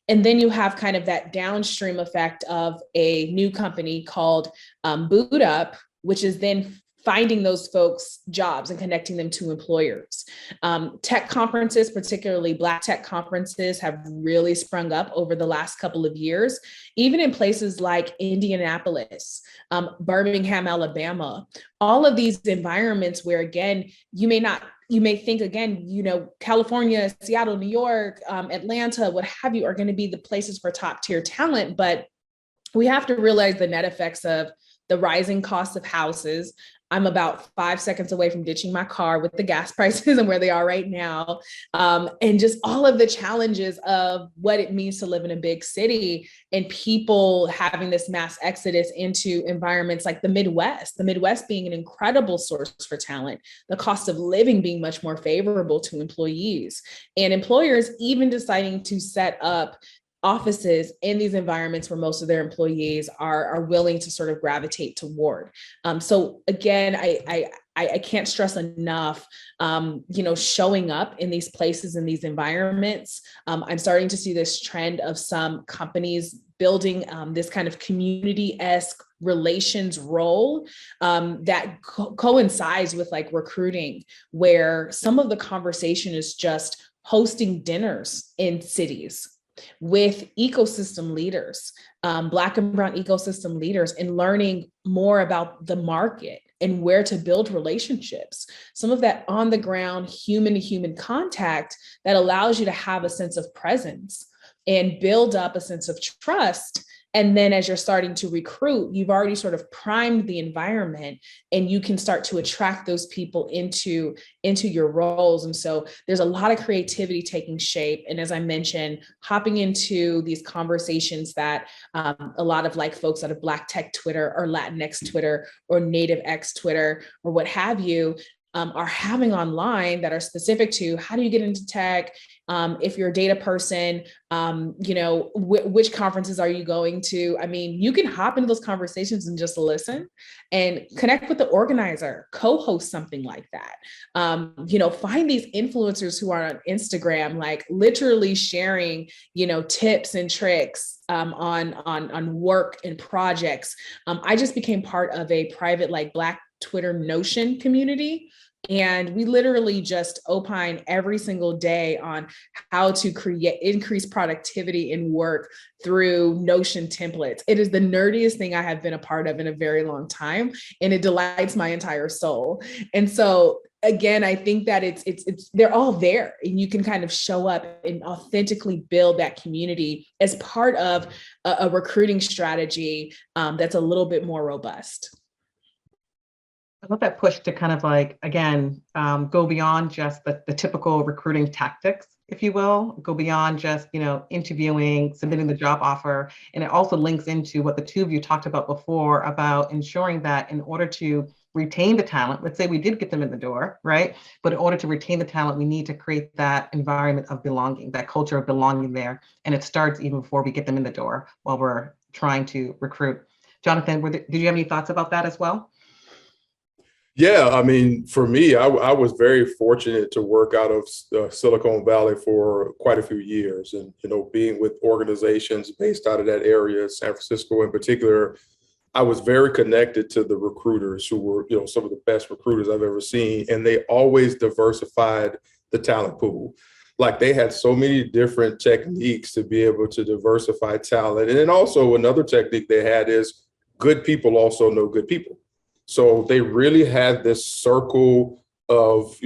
And then you have kind of that downstream effect of a new company called Boot Up, which is then finding those folks jobs and connecting them to employers. Tech conferences, particularly Black tech conferences, have really sprung up over the last couple of years, even in places like Indianapolis, Birmingham, Alabama, all of these environments where, again, you may think, again, you know, California, Seattle, New York, Atlanta, what have you, are going to be the places for top tier talent. But we have to realize the net effects of the rising cost of houses, I'm about 5 seconds away from ditching my car with the gas prices and where they are right now. And just all of the challenges of what it means to live in a big city and people having this mass exodus into environments like the Midwest being an incredible source for talent, the cost of living being much more favorable to employees, and employers even deciding to set up offices in these environments where most of their employees are willing to sort of gravitate toward. So again, I can't stress enough, showing up in these places, in these environments. I'm starting to see this trend of some companies building this kind of community-esque relations role that coincides with like recruiting, where some of the conversation is just hosting dinners in cities with ecosystem leaders, Black and Brown ecosystem leaders, and learning more about the market and where to build relationships. Some of that on the ground, human to human contact that allows you to have a sense of presence and build up a sense of trust. And then as you're starting to recruit, you've already sort of primed the environment and you can start to attract those people into your roles. And so there's a lot of creativity taking shape. And as I mentioned, hopping into these conversations that a lot of like folks out of Black tech Twitter or Latinx Twitter or Native X Twitter or what have you, are having online that are specific to how do you get into tech? If you're a data person, which conferences are you going to? I mean, you can hop into those conversations and just listen and connect with the organizer, co-host something like that. Find these influencers who are on Instagram, like literally sharing, tips and tricks on work and projects. I just became part of a private like Black Twitter Notion community. And we literally just opine every single day on how to increase productivity in work through Notion templates. It is the nerdiest thing I have been a part of in a very long time, and it delights my entire soul. And so again, I think that it's they're all there, and you can kind of show up and authentically build that community as part of a recruiting strategy that's a little bit more robust. I love that push to kind of like, again, go beyond just the typical recruiting tactics, if you will, go beyond just, interviewing, submitting the job offer. And it also links into what the two of you talked about before about ensuring that in order to retain the talent, let's say we did get them in the door, right? But in order to retain the talent, we need to create that environment of belonging, that culture of belonging there. And it starts even before we get them in the door while we're trying to recruit. Jonathan, did you have any thoughts about that as well? Yeah, I mean, for me, I was very fortunate to work out of Silicon Valley for quite a few years, and being with organizations based out of that area, San Francisco in particular, I was very connected to the recruiters who were, some of the best recruiters I've ever seen, and they always diversified the talent pool. Like they had so many different techniques to be able to diversify talent, and then also another technique they had is good people also know good people. So they really had this circle of,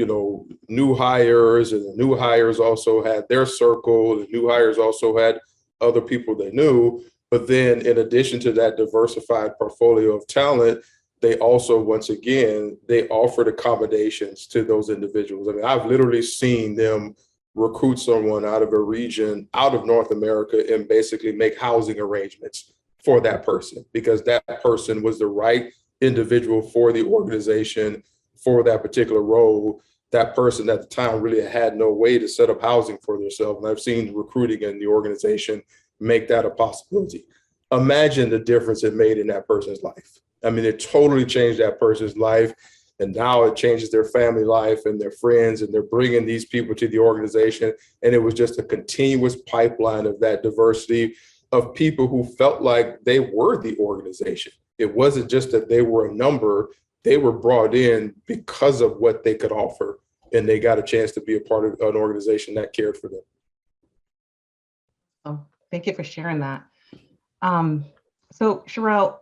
new hires, and the new hires also had their circle. The new hires also had other people they knew. But then in addition to that diversified portfolio of talent, they also, once again, they offered accommodations to those individuals. I mean, I've literally seen them recruit someone out of a region, out of North America, and basically make housing arrangements for that person because that person was the right individual for the organization for that particular role. That person at the time really had no way to set up housing for themselves. And I've seen recruiting in the organization make that a possibility. Imagine the difference it made in that person's life. I mean, it totally changed that person's life. And now it changes their family life and their friends, and they're bringing these people to the organization. And it was just a continuous pipeline of that diversity of people who felt like they were the organization. It wasn't just that they were a number, they were brought in because of what they could offer, and they got a chance to be a part of an organization that cared for them. Oh, thank you for sharing that. So Sherelle,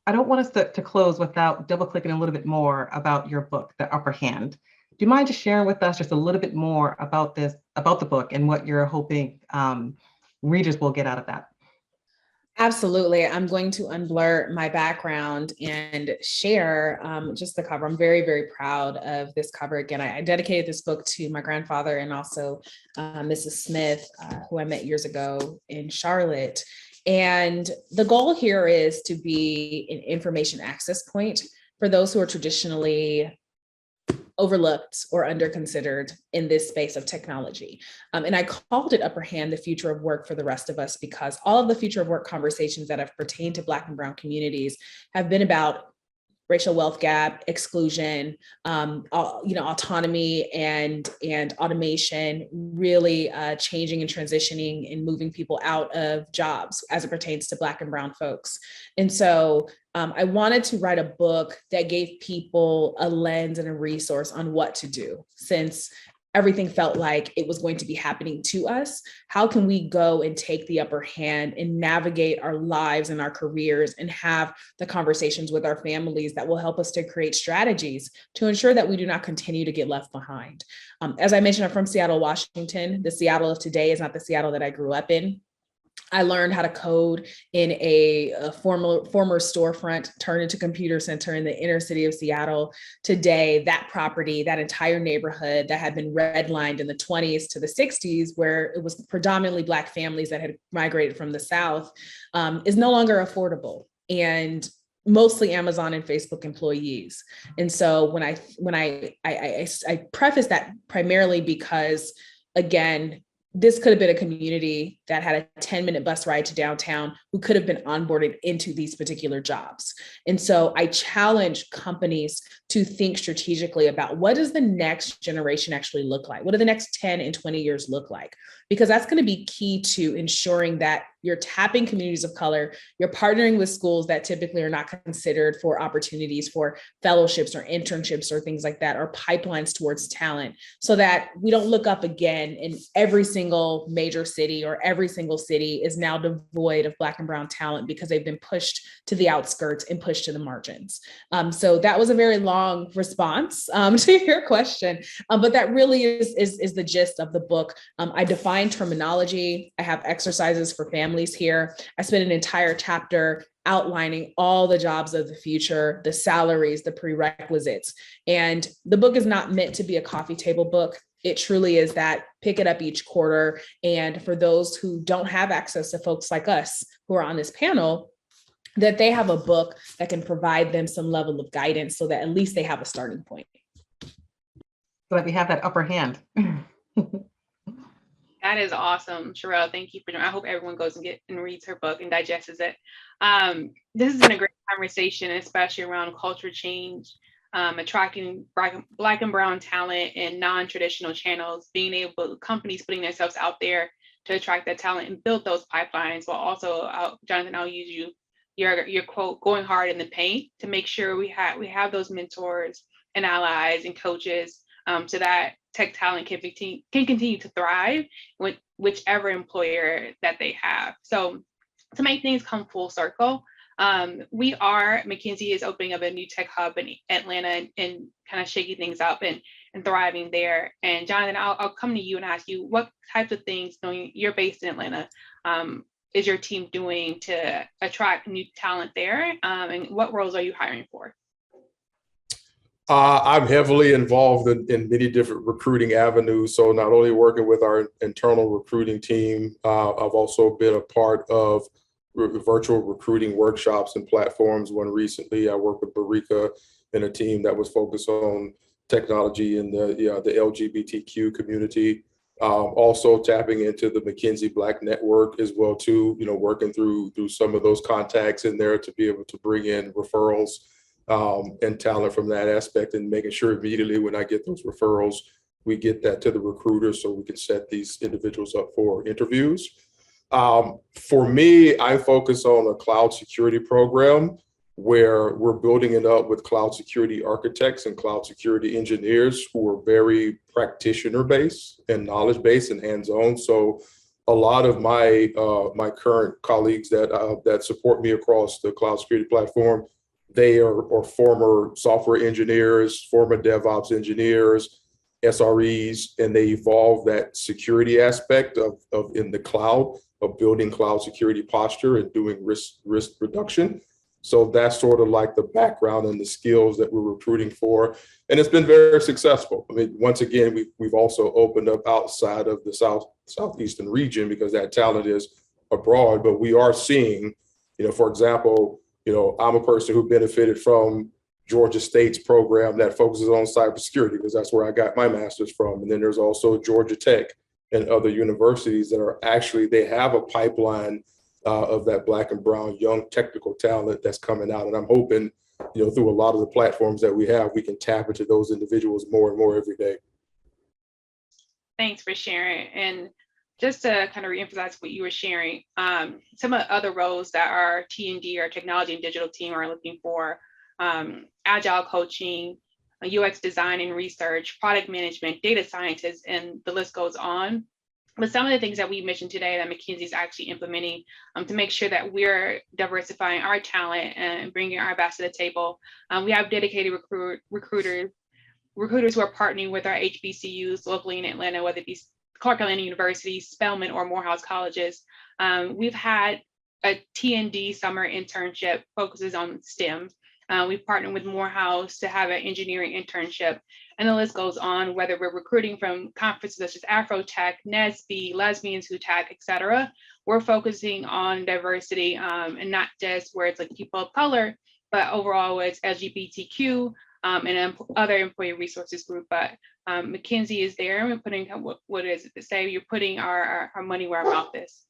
I don't want us to close without double clicking a little bit more about your book, The Upper Hand. Do you mind just sharing with us just a little bit more about the book and what you're hoping readers will get out of that? Absolutely. I'm going to unblur my background and share just the cover. I'm very, very proud of this cover. Again, I dedicated this book to my grandfather and also Mrs. Smith, who I met years ago in Charlotte. And the goal here is to be an information access point for those who are traditionally overlooked or underconsidered in this space of technology. And I called it Upper Hand, the future of work for the rest of us, because all of the future of work conversations that have pertained to Black and Brown communities have been about racial wealth gap, exclusion, autonomy and automation, really changing and transitioning and moving people out of jobs as it pertains to Black and Brown folks. And so I wanted to write a book that gave people a lens and a resource on what to do, since everything felt like it was going to be happening to us. How can we go and take the upper hand and navigate our lives and our careers and have the conversations with our families that will help us to create strategies to ensure that we do not continue to get left behind? As I mentioned, I'm from Seattle, Washington. The Seattle of today is not the Seattle that I grew up in. I learned how to code in a former storefront turned into computer center in the inner city of Seattle. Today, that property, that entire neighborhood that had been redlined in the 20s to the 60s, where it was predominantly Black families that had migrated from the South, is no longer affordable, and mostly Amazon and Facebook employees. And so when I preface that primarily because, again, this could have been a community that had a 10-minute bus ride to downtown who could have been onboarded into these particular jobs. And so I challenge companies to think strategically about, what does the next generation actually look like? What do the next 10 and 20 years look like? Because that's going to be key to ensuring that you're tapping communities of color, you're partnering with schools that typically are not considered for opportunities for fellowships or internships or things like that, or pipelines towards talent, so that we don't look up again and every single major city or every single city is now devoid of Black and Brown talent because they've been pushed to the outskirts and pushed to the margins. So that was a very long response to your question, but that really is the gist of the book. I define terminology. I have exercises for families here. I spent an entire chapter outlining all the jobs of the future, the salaries, the prerequisites. And the book is not meant to be a coffee table book. It truly is that pick it up each quarter. And for those who don't have access to folks like us who are on this panel, that they have a book that can provide them some level of guidance so that at least they have a starting point. So that we have that upper hand. That is awesome, Sherelle. Thank you for doing. I hope everyone goes and reads her book and digests it. This has been a great conversation, especially around culture change, attracting Black and Brown talent in non-traditional channels, being able, companies putting themselves out there to attract that talent and build those pipelines, while also, Jonathan, I'll use your quote, going hard in the paint to make sure we have those mentors and allies and coaches, so that tech talent can continue to thrive with whichever employer that they have. So to make things come full circle, McKinsey is opening up a new tech hub in Atlanta and kind of shaking things up and thriving there. And Jonathan, I'll come to you and ask you, what types of things, knowing you're based in Atlanta, is your team doing to attract new talent there? And what roles are you hiring for? I'm heavily involved in many different recruiting avenues. So not only working with our internal recruiting team, I've also been a part of virtual recruiting workshops and platforms. One recently, I worked with Barika and a team that was focused on technology in the LGBTQ community. Also tapping into the McKinsey Black Network as well too, working through some of those contacts in there to be able to bring in referrals and talent from that aspect, and making sure immediately when I get those referrals, we get that to the recruiters so we can set these individuals up for interviews. For me, I focus on a cloud security program where we're building it up with cloud security architects and cloud security engineers who are very practitioner-based and knowledge-based and hands-on. So a lot of my current colleagues that support me across the cloud security platform, they are former software engineers, former DevOps engineers, SREs, and they evolve that security aspect of in the cloud of building cloud security posture and doing risk reduction. So that's sort of like the background and the skills that we're recruiting for. And it's been very successful. I mean, once again, we've also opened up outside of the southeastern region because that talent is abroad, but we are seeing, for example, I'm a person who benefited from Georgia State's program that focuses on cybersecurity because that's where I got my master's from. And then there's also Georgia Tech and other universities that are actually, they have a pipeline of that Black and brown young technical talent that's coming out. And I'm hoping, through a lot of the platforms that we have, we can tap into those individuals more and more every day. Thanks for sharing. And just to kind of reemphasize what you were sharing, some of the other roles that our T&D, our technology and digital team, are looking for, agile coaching, UX design and research, product management, data scientists, and the list goes on. But some of the things that we mentioned today that McKinsey is actually implementing to make sure that we're diversifying our talent and bringing our best to the table. We have dedicated recruiters who are partnering with our HBCUs locally in Atlanta, whether it be Clark Atlanta University, Spelman, or Morehouse colleges. We've had a T&D summer internship focuses on STEM. We've partnered with Morehouse to have an engineering internship, and the list goes on, whether we're recruiting from conferences such as Afrotech, NESB, Lesbians Who Tech, et cetera. We're focusing on diversity and not just where it's like people of color, but overall it's LGBTQ and other employee resources group. But McKinsey is there, and we're putting, what is it to say? You're putting our money where our mouth is.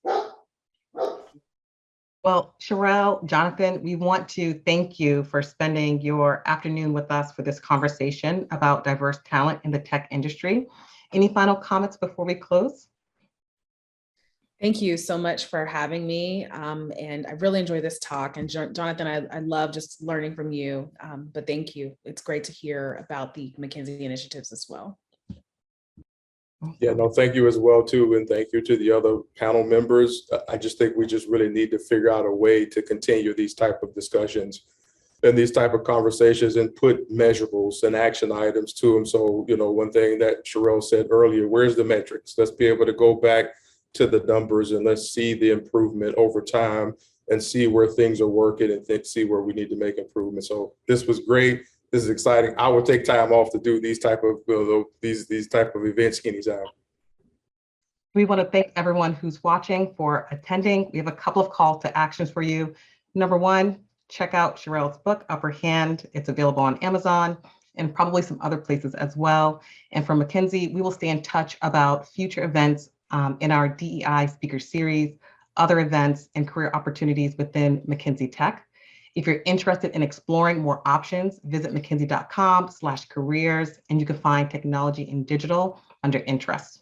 Well, Sherelle, Jonathan, we want to thank you for spending your afternoon with us for this conversation about diverse talent in the tech industry. Any final comments before we close? Thank you so much for having me. And I really enjoyed this talk. And Jonathan, I love just learning from you, but thank you. It's great to hear about the McKinsey initiatives as well. Yeah, no, thank you as well, too. And thank you to the other panel members. I just think we just really need to figure out a way to continue these type of discussions and these type of conversations and put measurables and action items to them. So, one thing that Sherelle said earlier, where's the metrics? Let's be able to go back to the numbers and let's see the improvement over time and see where things are working and see where we need to make improvements. So this was great. This is exciting. I will take time off to do these type of these type of events anytime. We want to thank everyone who's watching for attending. We have a couple of calls to actions for you. Number one, check out Sherelle's book, Upper Hand. It's available on Amazon and probably some other places as well. And from McKinsey, we will stay in touch about future events in our DEI speaker series, other events, and career opportunities within McKinsey Tech. If you're interested in exploring more options, visit mckinsey.com/careers, and you can find technology and digital under interests.